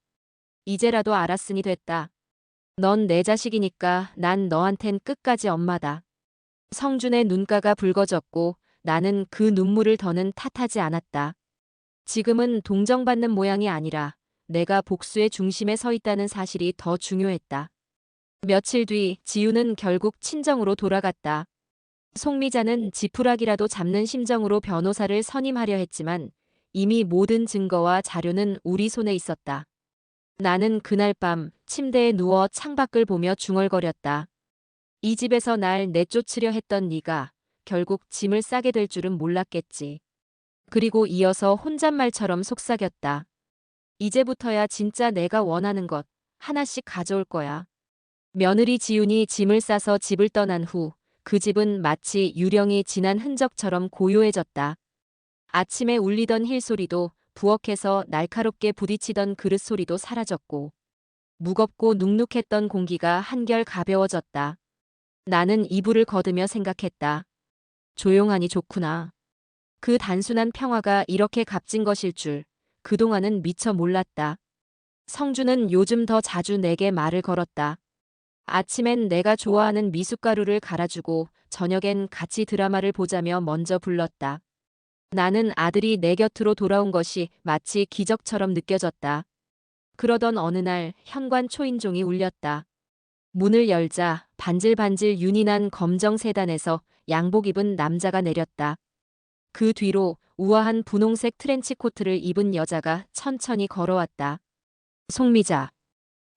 이제라도 알았으니 됐다. 넌 내 자식이니까 난 너한텐 끝까지 엄마다. 성준의 눈가가 붉어졌고 나는 그 눈물을 더는 탓하지 않았다. 지금은 동정받는 모양이 아니라 내가 복수의 중심에 서 있다는 사실이 더 중요했다. 며칠 뒤 지우는 결국 친정으로 돌아갔다. 송미자는 지푸라기라도 잡는 심정으로 변호사를 선임하려 했지만 이미 모든 증거와 자료는 우리 손에 있었다. 나는 그날 밤 침대에 누워 창밖을 보며 중얼거렸다. 이 집에서 날 내쫓으려 했던 네가 결국 짐을 싸게 될 줄은 몰랐겠지. 그리고 이어서 혼잣말처럼 속삭였다. 이제부터야 진짜 내가 원하는 것 하나씩 가져올 거야. 며느리 지훈이 짐을 싸서 집을 떠난 후 그 집은 마치 유령이 지난 흔적처럼 고요해졌다. 아침에 울리던 힐 소리도 부엌에서 날카롭게 부딪히던 그릇 소리도 사라졌고 무겁고 눅눅했던 공기가 한결 가벼워졌다. 나는 이불을 걷으며 생각했다. 조용하니 좋구나. 그 단순한 평화가 이렇게 값진 것일 줄 그동안은 미처 몰랐다. 성주는 요즘 더 자주 내게 말을 걸었다. 아침엔 내가 좋아하는 미숫가루를 갈아주고 저녁엔 같이 드라마를 보자며 먼저 불렀다. 나는 아들이 내 곁으로 돌아온 것이 마치 기적처럼 느껴졌다. 그러던 어느 날 현관 초인종이 울렸다. 문을 열자 반질반질 윤이 난 검정 세단에서 양복 입은 남자가 내렸다. 그 뒤로 우아한 분홍색 트렌치 코트를 입은 여자가 천천히 걸어왔다. 송미자.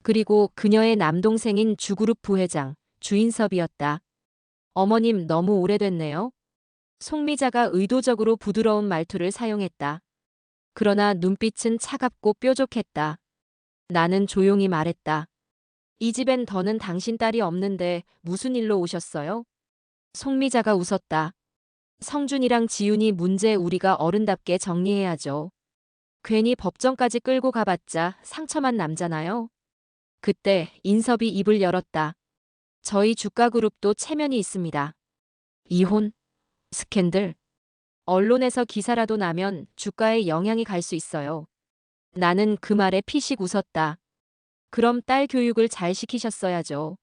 그리고 그녀의 남동생인 주그룹 부회장 주인섭이었다. 어머님 너무 오래됐네요. 송미자가 의도적으로 부드러운 말투를 사용했다. 그러나 눈빛은 차갑고 뾰족했다. 나는 조용히 말했다. 이 집엔 더는 당신 딸이 없는데 무슨 일로 오셨어요? 송미자가 웃었다. 성준이랑 지훈이 문제 우리가 어른답게 정리해야죠. 괜히 법정까지 끌고 가봤자 상처만 남잖아요. 그때 인섭이 입을 열었다. 저희 주가그룹도 체면이 있습니다. 이혼? 스캔들? 언론에서 기사라도 나면 주가에 영향이 갈 수 있어요. 나는 그 말에 피식 웃었다. 그럼 딸 교육을 잘 시키셨어야죠.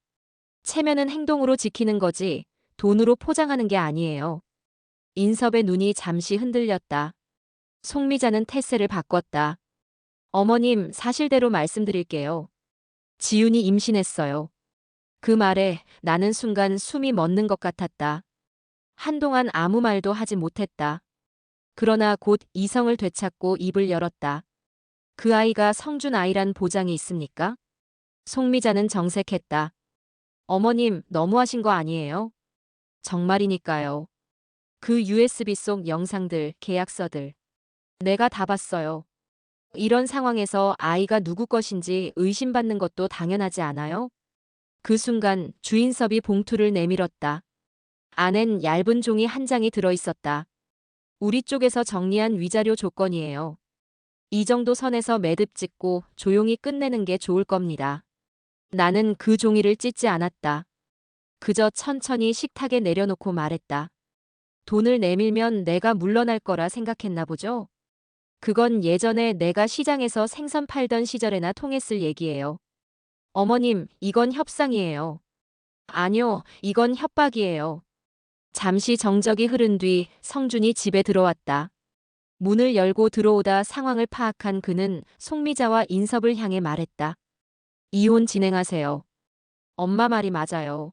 체면은 행동으로 지키는 거지 돈으로 포장하는 게 아니에요. 인섭의 눈이 잠시 흔들렸다. 송미자는 태세를 바꿨다. 어머님 사실대로 말씀드릴게요. 지훈이 임신했어요. 그 말에 나는 순간 숨이 멎는 것 같았다. 한동안 아무 말도 하지 못했다. 그러나 곧 이성을 되찾고 입을 열었다. 그 아이가 성준 아이란 보장이 있습니까? 송미자는 정색했다. 어머님 너무하신 거 아니에요? 정말이니까요. 그 USB 속 영상들, 계약서들. 내가 다 봤어요. 이런 상황에서 아이가 누구 것인지 의심받는 것도 당연하지 않아요? 그 순간 주인섭이 봉투를 내밀었다. 안엔 얇은 종이 한 장이 들어 있었다. 우리 쪽에서 정리한 위자료 조건이에요. 이 정도 선에서 매듭 짓고 조용히 끝내는 게 좋을 겁니다. 나는 그 종이를 찢지 않았다. 그저 천천히 식탁에 내려놓고 말했다. 돈을 내밀면 내가 물러날 거라 생각했나 보죠? 그건 예전에 내가 시장에서 생선 팔던 시절에나 통했을 얘기예요. 어머님, 이건 협상이에요. 아니요, 이건 협박이에요. 잠시 정적이 흐른 뒤 성준이 집에 들어왔다. 문을 열고 들어오다 상황을 파악한 그는 송미자와 인섭을 향해 말했다. 이혼 진행하세요. 엄마 말이 맞아요.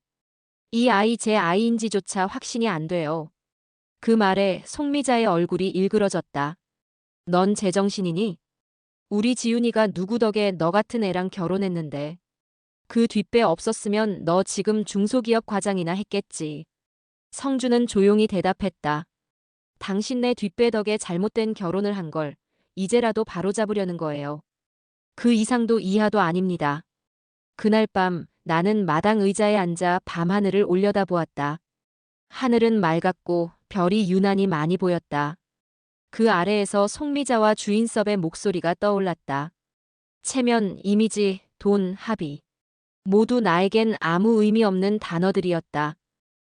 이 아이 제 아이인지조차 확신이 안 돼요. 그 말에 송미자의 얼굴이 일그러졌다. 넌 제정신이니? 우리 지윤이가 누구 덕에 너 같은 애랑 결혼했는데. 그 뒷배 없었으면 너 지금 중소기업 과장이나 했겠지. 성주는 조용히 대답했다. 당신네 뒷배 덕에 잘못된 결혼을 한 걸 이제라도 바로잡으려는 거예요. 그 이상도 이하도 아닙니다. 그날 밤 나는 마당 의자에 앉아 밤하늘을 올려다보았다. 하늘은 맑았고 별이 유난히 많이 보였다. 그 아래에서 송미자와 주인섭의 목소리가 떠올랐다. 체면, 이미지, 돈, 합의. 모두 나에겐 아무 의미 없는 단어들이었다.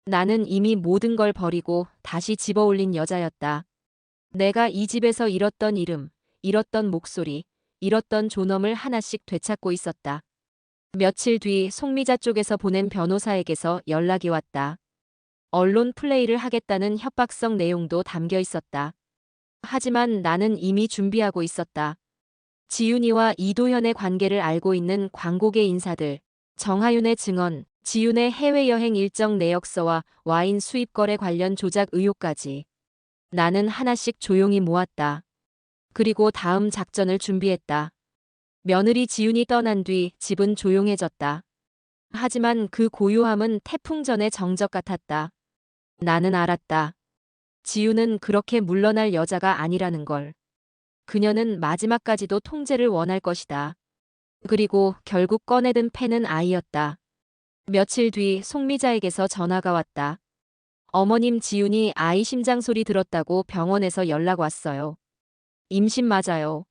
나는 이미 모든 걸 버리고 다시 집어올린 여자였다. 내가 이 집에서 잃었던 이름, 잃었던 목소리, 잃었던 존엄을 하나씩 되찾고 있었다. 며칠 뒤 송미자 쪽에서 보낸 변호사에게서 연락이 왔다. 언론 플레이를 하겠다는 협박성 내용도 담겨 있었다. 하지만 나는 이미 준비하고 있었다. 지윤이와 이도현의 관계를 알고 있는 광고계 인사들, 정하윤의 증언, 지윤의 해외여행 일정 내역서와 와인 수입 거래 관련 조작 의혹까지. 나는 하나씩 조용히 모았다. 그리고 다음 작전을 준비했다. 며느리 지윤이 떠난 뒤 집은 조용해졌다. 하지만 그 고요함은 태풍 전의 정적 같았다. 나는 알았다. 지윤은 그렇게 물러날 여자가 아니라는 걸. 그녀는 마지막까지도 통제를 원할 것이다. 그리고 결국 꺼내든 패는 아이였다. 며칠 뒤 송미자에게서 전화가 왔다. 어머님 지윤이 아이 심장 소리 들었다고 병원에서 연락 왔어요. 임신 맞아요.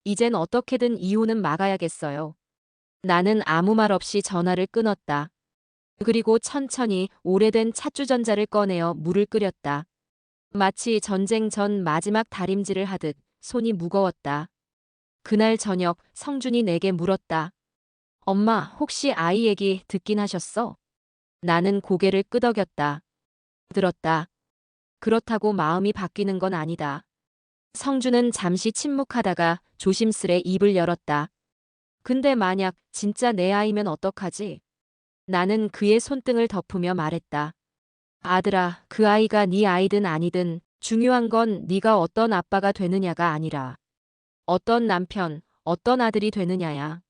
이젠 어떻게든 이혼은 막아야겠어요. 나는 아무 말 없이 전화를 끊었다. 그리고 천천히 오래된 찻주전자를 꺼내어 물을 끓였다. 마치 전쟁 전 마지막 다림질을 하듯 손이 무거웠다. 그날 저녁 성준이 내게 물었다. 엄마, 혹시 아이 얘기 듣긴 하셨어? 나는 고개를 끄덕였다. 들었다. 그렇다고 마음이 바뀌는 건 아니다. 성준은 잠시 침묵하다가 조심스레 입을 열었다. 근데 만약 진짜 내 아이면 어떡하지? 나는 그의 손등을 덮으며 말했다. 아들아, 그 아이가 네 아이든 아니든 중요한 건 네가 어떤 아빠가 되느냐가 아니라 어떤 남편, 어떤 아들이 되느냐야.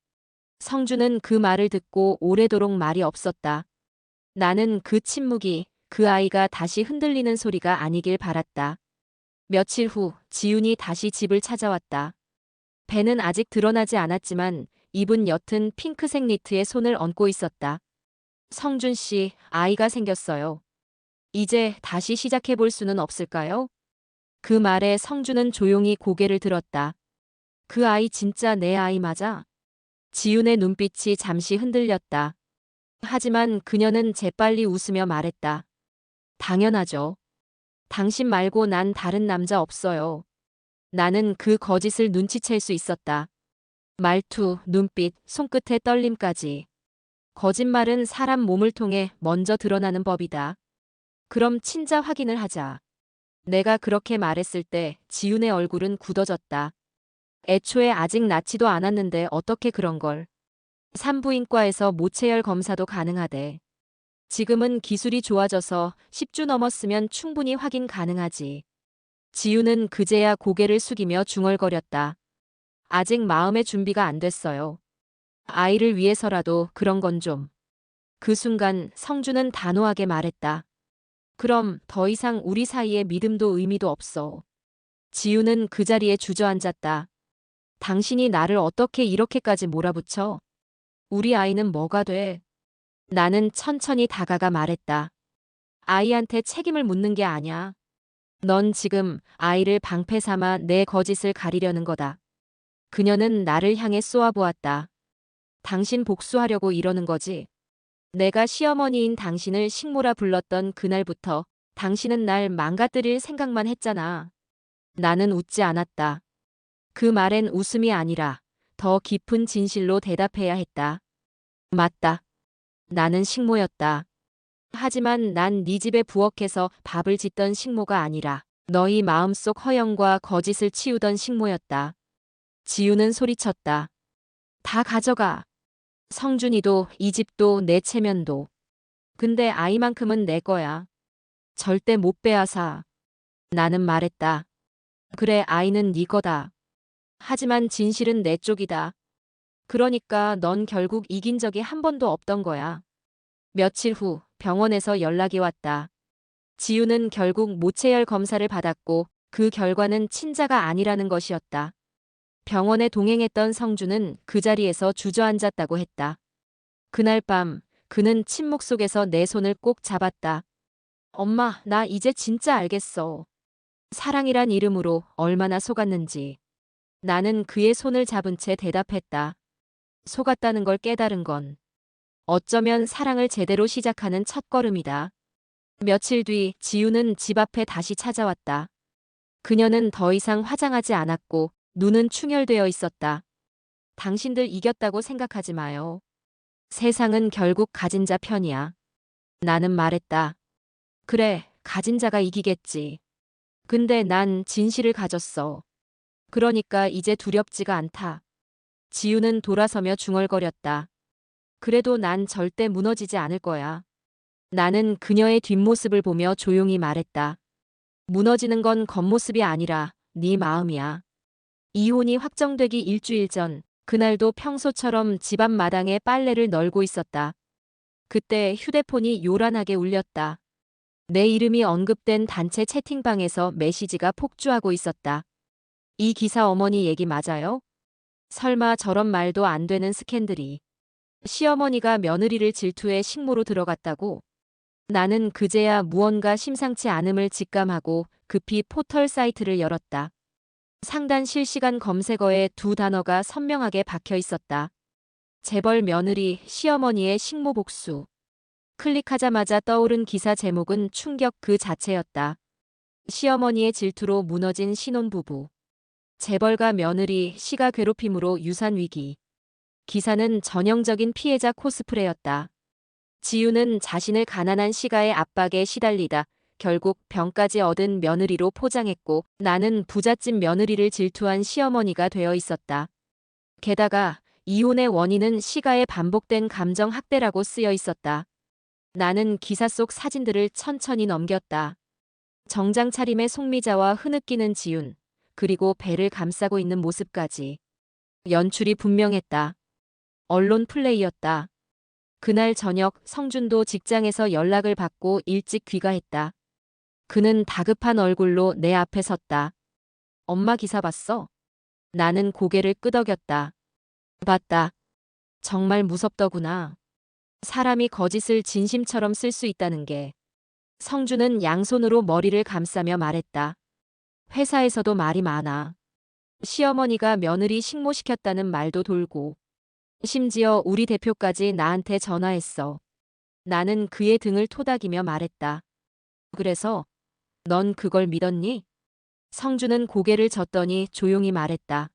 성주는 그 말을 듣고 오래도록 말이 없었다. 나는 그 침묵이 그 아이가 다시 흔들리는 소리가 아니길 바랐다. 며칠 후 지윤이 다시 집을 찾아왔다. 배는 아직 드러나지 않았지만 입은 옅은 핑크색 니트에 손을 얹고 있었다. 성준 씨, 아이가 생겼어요. 이제 다시 시작해 볼 수는 없을까요? 그 말에 성준은 조용히 고개를 들었다. 그 아이 진짜 내 아이 맞아? 지윤의 눈빛이 잠시 흔들렸다. 하지만 그녀는 재빨리 웃으며 말했다. 당연하죠. 당신 말고 난 다른 남자 없어요. 나는 그 거짓을 눈치챌 수 있었다. 말투, 눈빛, 손끝의 떨림까지. 거짓말은 사람 몸을 통해 먼저 드러나는 법이다. 그럼 친자 확인을 하자. 내가 그렇게 말했을 때 지윤의 얼굴은 굳어졌다. 애초에 아직 낳지도 않았는데 어떻게 그런 걸. 산부인과에서 모체열 검사도 가능하대. 지금은 기술이 좋아져서 10주 넘었으면 충분히 확인 가능하지. 지윤은 그제야 고개를 숙이며 중얼거렸다. 아직 마음의 준비가 안 됐어요. 아이를 위해서라도 그런 건 좀. 그 순간 성주는 단호하게 말했다. 그럼 더 이상 우리 사이에 믿음도 의미도 없어. 지우는 그 자리에 주저앉았다. 당신이 나를 어떻게 이렇게까지 몰아붙여? 우리 아이는 뭐가 돼? 나는 천천히 다가가 말했다. 아이한테 책임을 묻는 게 아냐. 넌 지금 아이를 방패 삼아 내 거짓을 가리려는 거다. 그녀는 나를 향해 쏘아보았다. 당신 복수하려고 이러는 거지. 내가 시어머니인 당신을 식모라 불렀던 그날부터 당신은 날 망가뜨릴 생각만 했잖아. 나는 웃지 않았다. 그 말엔 웃음이 아니라 더 깊은 진실로 대답해야 했다. 맞다. 나는 식모였다. 하지만 난 네 집에 부엌에서 밥을 짓던 식모가 아니라 너희 마음속 허영과 거짓을 치우던 식모였다. 지우는 소리쳤다. 다 가져가. 성준이도 이 집도 내 체면도. 근데 아이만큼은 내 거야. 절대 못 빼앗아. 나는 말했다. 그래 아이는 네 거다. 하지만 진실은 내 쪽이다. 그러니까 넌 결국 이긴 적이 한 번도 없던 거야. 며칠 후 병원에서 연락이 왔다. 지우는 결국 모체혈 검사를 받았고 그 결과는 친자가 아니라는 것이었다. 병원에 동행했던 성주는 그 자리에서 주저앉았다고 했다. 그날 밤 그는 침묵 속에서 내 손을 꼭 잡았다. 엄마, 나 이제 진짜 알겠어. 사랑이란 이름으로 얼마나 속았는지. 나는 그의 손을 잡은 채 대답했다. 속았다는 걸 깨달은 건 어쩌면 사랑을 제대로 시작하는 첫걸음이다. 며칠 뒤 지우는 집 앞에 다시 찾아왔다. 그녀는 더 이상 화장하지 않았고 눈은 충혈되어 있었다. 당신들 이겼다고 생각하지 마요. 세상은 결국 가진 자 편이야. 나는 말했다. 그래, 가진 자가 이기겠지. 근데 난 진실을 가졌어. 그러니까 이제 두렵지가 않다. 지우는 돌아서며 중얼거렸다. 그래도 난 절대 무너지지 않을 거야. 나는 그녀의 뒷모습을 보며 조용히 말했다. 무너지는 건 겉모습이 아니라 네 마음이야. 이혼이 확정되기 일주일 전, 그날도 평소처럼 집 앞 마당에 빨래를 널고 있었다. 그때 휴대폰이 요란하게 울렸다. 내 이름이 언급된 단체 채팅방에서 메시지가 폭주하고 있었다. 이 기사 어머니 얘기 맞아요? 설마 저런 말도 안 되는 스캔들이. 시어머니가 며느리를 질투해 식모로 들어갔다고? 나는 그제야 무언가 심상치 않음을 직감하고 급히 포털 사이트를 열었다. 상단 실시간 검색어에 두 단어가 선명하게 박혀 있었다. 재벌 며느리 시어머니의 식모 복수. 클릭하자마자 떠오른 기사 제목은 충격 그 자체였다. 시어머니의 질투로 무너진 신혼부부. 재벌가 며느리 시가 괴롭힘으로 유산 위기. 기사는 전형적인 피해자 코스프레였다. 지우는 자신을 가난한 시가의 압박에 시달리다 결국 병까지 얻은 며느리로 포장했고 나는 부잣집 며느리를 질투한 시어머니가 되어 있었다. 게다가 이혼의 원인은 시가의 반복된 감정 학대라고 쓰여 있었다. 나는 기사 속 사진들을 천천히 넘겼다. 정장 차림의 속미자와 흐느끼는 지훈, 그리고 배를 감싸고 있는 모습까지. 연출이 분명했다. 언론 플레이였다. 그날 저녁 성준도 직장에서 연락을 받고 일찍 귀가했다. 그는 다급한 얼굴로 내 앞에 섰다. 엄마 기사 봤어? 나는 고개를 끄덕였다. 봤다. 정말 무섭더구나. 사람이 거짓을 진심처럼 쓸 수 있다는 게. 성준은 양손으로 머리를 감싸며 말했다. 회사에서도 말이 많아. 시어머니가 며느리 식모시켰다는 말도 돌고. 심지어 우리 대표까지 나한테 전화했어. 나는 그의 등을 토닥이며 말했다. 그래서 넌 그걸 믿었니? 성준은 고개를 젓더니 조용히 말했다.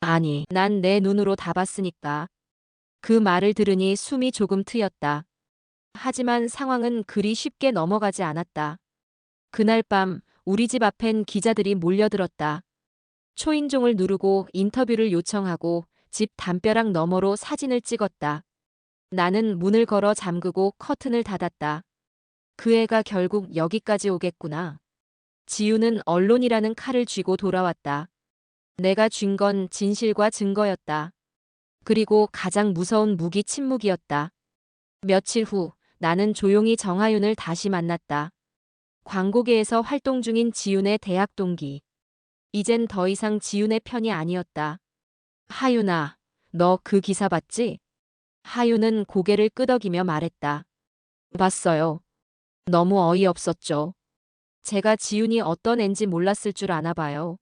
아니, 난 내 눈으로 다 봤으니까. 그 말을 들으니 숨이 조금 트였다. 하지만 상황은 그리 쉽게 넘어가지 않았다. 그날 밤 우리 집 앞엔 기자들이 몰려들었다. 초인종을 누르고 인터뷰를 요청하고 집 담벼락 너머로 사진을 찍었다. 나는 문을 걸어 잠그고 커튼을 닫았다. 그 애가 결국 여기까지 오겠구나. 지우는 언론이라는 칼을 쥐고 돌아왔다. 내가 쥔 건 진실과 증거였다. 그리고 가장 무서운 무기 침묵이었다. 며칠 후 나는 조용히 정하윤을 다시 만났다. 광고계에서 활동 중인 지윤의 대학 동기. 이젠 더 이상 지윤의 편이 아니었다. 하윤아, 너 그 기사 봤지? 하윤은 고개를 끄덕이며 말했다. 봤어요. 너무 어이없었죠. 제가 지윤이 어떤 앤지 몰랐을 줄 아나 봐요.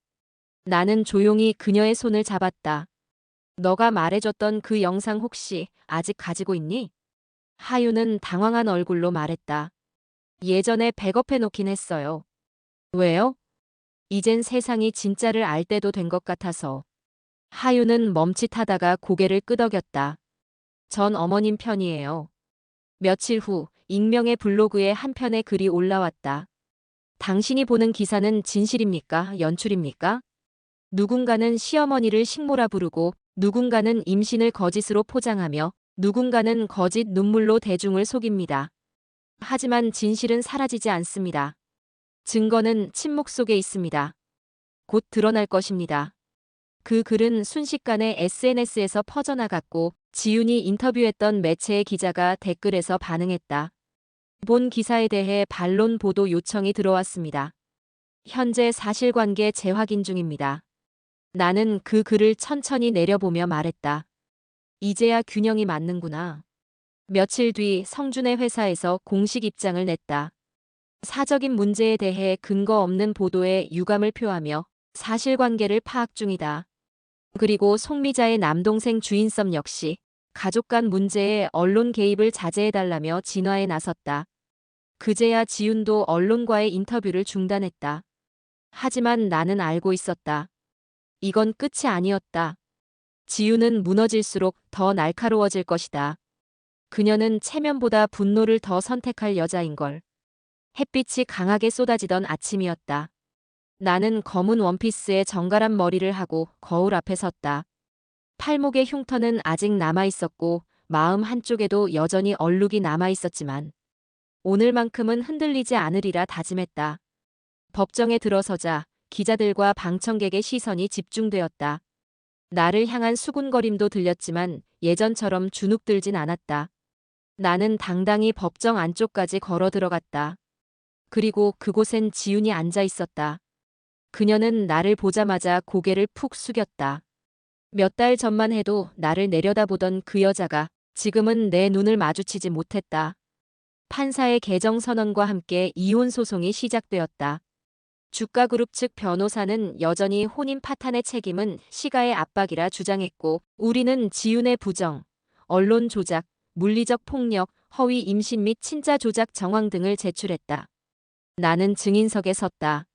나는 조용히 그녀의 손을 잡았다. 너가 말해줬던 그 영상 혹시 아직 가지고 있니? 하윤은 당황한 얼굴로 말했다. 예전에 백업해 놓긴 했어요. 왜요? 이젠 세상이 진짜를 알 때도 된 것 같아서. 하윤은 멈칫하다가 고개를 끄덕였다. 전 어머님 편이에요. 며칠 후 익명의 블로그에 한 편의 글이 올라왔다. 당신이 보는 기사는 진실입니까? 연출입니까? 누군가는 시어머니를 식모라 부르고 누군가는 임신을 거짓으로 포장하며 누군가는 거짓 눈물로 대중을 속입니다. 하지만 진실은 사라지지 않습니다. 증거는 침묵 속에 있습니다. 곧 드러날 것입니다. 그 글은 순식간에 SNS에서 퍼져나갔고 지윤이 인터뷰했던 매체의 기자가 댓글에서 반응했다. 본 기사에 대해 반론 보도 요청이 들어왔습니다. 현재 사실관계 재확인 중입니다. 나는 그 글을 천천히 내려보며 말했다. 이제야 균형이 맞는구나. 며칠 뒤 성준의 회사에서 공식 입장을 냈다. 사적인 문제에 대해 근거 없는 보도에 유감을 표하며 사실관계를 파악 중이다. 그리고 송미자의 남동생 주인썸 역시 가족 간 문제에 언론 개입을 자제해달라며 진화에 나섰다. 그제야 지윤도 언론과의 인터뷰를 중단했다. 하지만 나는 알고 있었다. 이건 끝이 아니었다. 지윤은 무너질수록 더 날카로워질 것이다. 그녀는 체면보다 분노를 더 선택할 여자인걸. 햇빛이 강하게 쏟아지던 아침이었다. 나는 검은 원피스에 정갈한 머리를 하고 거울 앞에 섰다. 팔목의 흉터는 아직 남아있었고 마음 한쪽에도 여전히 얼룩이 남아있었지만 오늘만큼은 흔들리지 않으리라 다짐했다. 법정에 들어서자 기자들과 방청객의 시선이 집중되었다. 나를 향한 수군거림도 들렸지만 예전처럼 주눅들진 않았다. 나는 당당히 법정 안쪽까지 걸어 들어갔다. 그리고 그곳엔 지윤이 앉아 있었다. 그녀는 나를 보자마자 고개를 푹 숙였다. 몇 달 전만 해도 나를 내려다보던 그 여자가 지금은 내 눈을 마주치지 못했다. 판사의 개정 선언과 함께 이혼 소송이 시작되었다. 주가그룹 측 변호사는 여전히 혼인 파탄의 책임은 시가의 압박이라 주장했고 우리는 지윤의 부정, 언론 조작, 물리적 폭력, 허위 임신 및 친자 조작 정황 등을 제출했다. 나는 증인석에 섰다.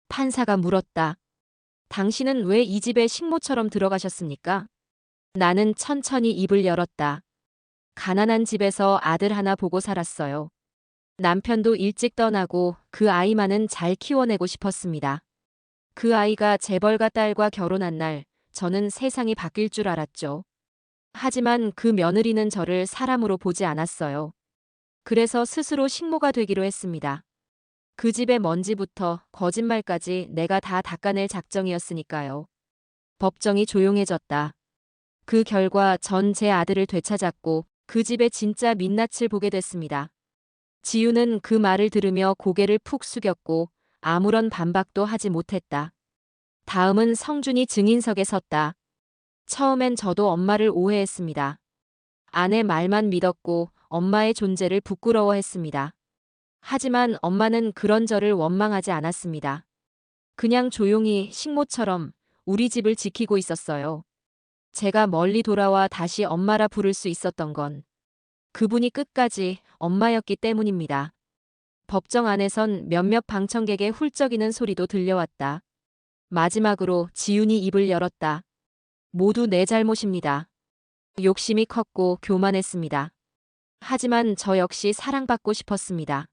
판사가 물었다. 당신은 왜 이 집에 식모처럼 들어가셨습니까? 나는 천천히 입을 열었다. 가난한 집에서 아들 하나 보고 살았어요. 남편도 일찍 떠나고 그 아이만은 잘 키워내고 싶었습니다. 그 아이가 재벌가 딸과 결혼한 날 저는 세상이 바뀔 줄 알았죠. 하지만 그 며느리는 저를 사람으로 보지 않았어요. 그래서 스스로 식모가 되기로 했습니다. 그 집의 먼지부터 거짓말까지 내가 다 닦아낼 작정이었으니까요. 법정이 조용해졌다. 그 결과 전 제 아들을 되찾았고 그 집의 진짜 민낯을 보게 됐습니다. 지윤은 그 말을 들으며 고개를 푹 숙였고 아무런 반박도 하지 못했다. 다음은 성준이 증인석에 섰다. 처음엔 저도 엄마를 오해했습니다. 아내 말만 믿었고 엄마의 존재를 부끄러워했습니다. 하지만 엄마는 그런 저를 원망하지 않았습니다. 그냥 조용히 식모처럼 우리 집을 지키고 있었어요. 제가 멀리 돌아와 다시 엄마라 부를 수 있었던 건 그분이 끝까지 엄마였기 때문입니다. 법정 안에선 몇몇 방청객의 훌쩍이는 소리도 들려왔다. 마지막으로 지윤이 입을 열었다. 모두 내 잘못입니다. 욕심이 컸고 교만했습니다. 하지만 저 역시 사랑받고 싶었습니다.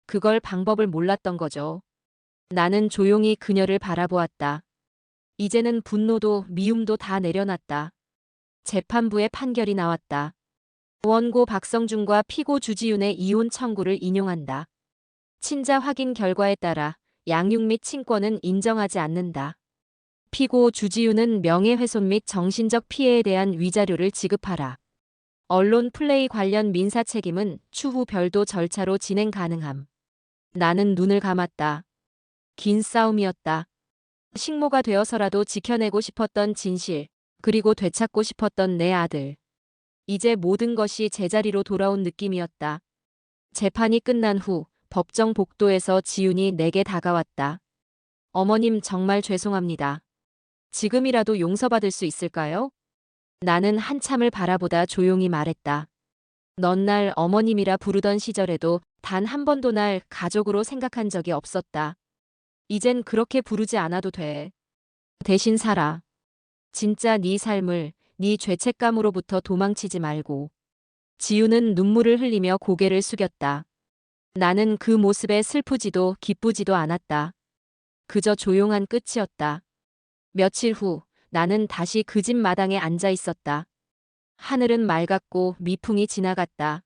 그걸 방법을 몰랐던 거죠. 나는 조용히 그녀를 바라보았다. 이제는 분노도 미움도 다 내려놨다. 재판부의 판결이 나왔다. 원고 박성준과 피고 주지윤의 이혼 청구를 인용한다. 친자 확인 결과에 따라 양육 및 친권은 인정하지 않는다. 피고 주지윤은 명예훼손 및 정신적 피해에 대한 위자료를 지급하라. 언론 플레이 관련 민사 책임은 추후 별도 절차로 진행 가능함. 나는 눈을 감았다. 긴 싸움이었다. 식모가 되어서라도 지켜내고 싶었던 진실, 그리고 되찾고 싶었던 내 아들. 이제 모든 것이 제자리로 돌아온 느낌이었다. 재판이 끝난 후 법정 복도에서 지훈이 내게 다가왔다. 어머님 정말 죄송합니다. 지금이라도 용서받을 수 있을까요? 나는 한참을 바라보다 조용히 말했다. 넌 날 어머님이라 부르던 시절에도 단 한 번도 날 가족으로 생각한 적이 없었다. 이젠 그렇게 부르지 않아도 돼. 대신 살아. 진짜 네 삶을, 네 죄책감으로부터 도망치지 말고. 지우는 눈물을 흘리며 고개를 숙였다. 나는 그 모습에 슬프지도 기쁘지도 않았다. 그저 조용한 끝이었다. 며칠 후 나는 다시 그 집 마당에 앉아 있었다. 하늘은 맑았고 미풍이 지나갔다.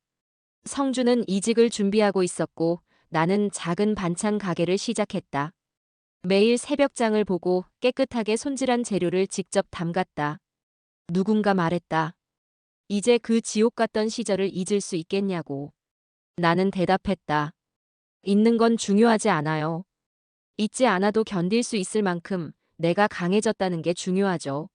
성주는 이직을 준비하고 있었고 나는 작은 반찬 가게를 시작했다. 매일 새벽장을 보고 깨끗하게 손질한 재료를 직접 담갔다. 누군가 말했다. 이제 그 지옥 같던 시절을 잊을 수 있겠냐고. 나는 대답했다. 잊는 건 중요하지 않아요. 잊지 않아도 견딜 수 있을 만큼 내가 강해졌다는 게 중요하죠.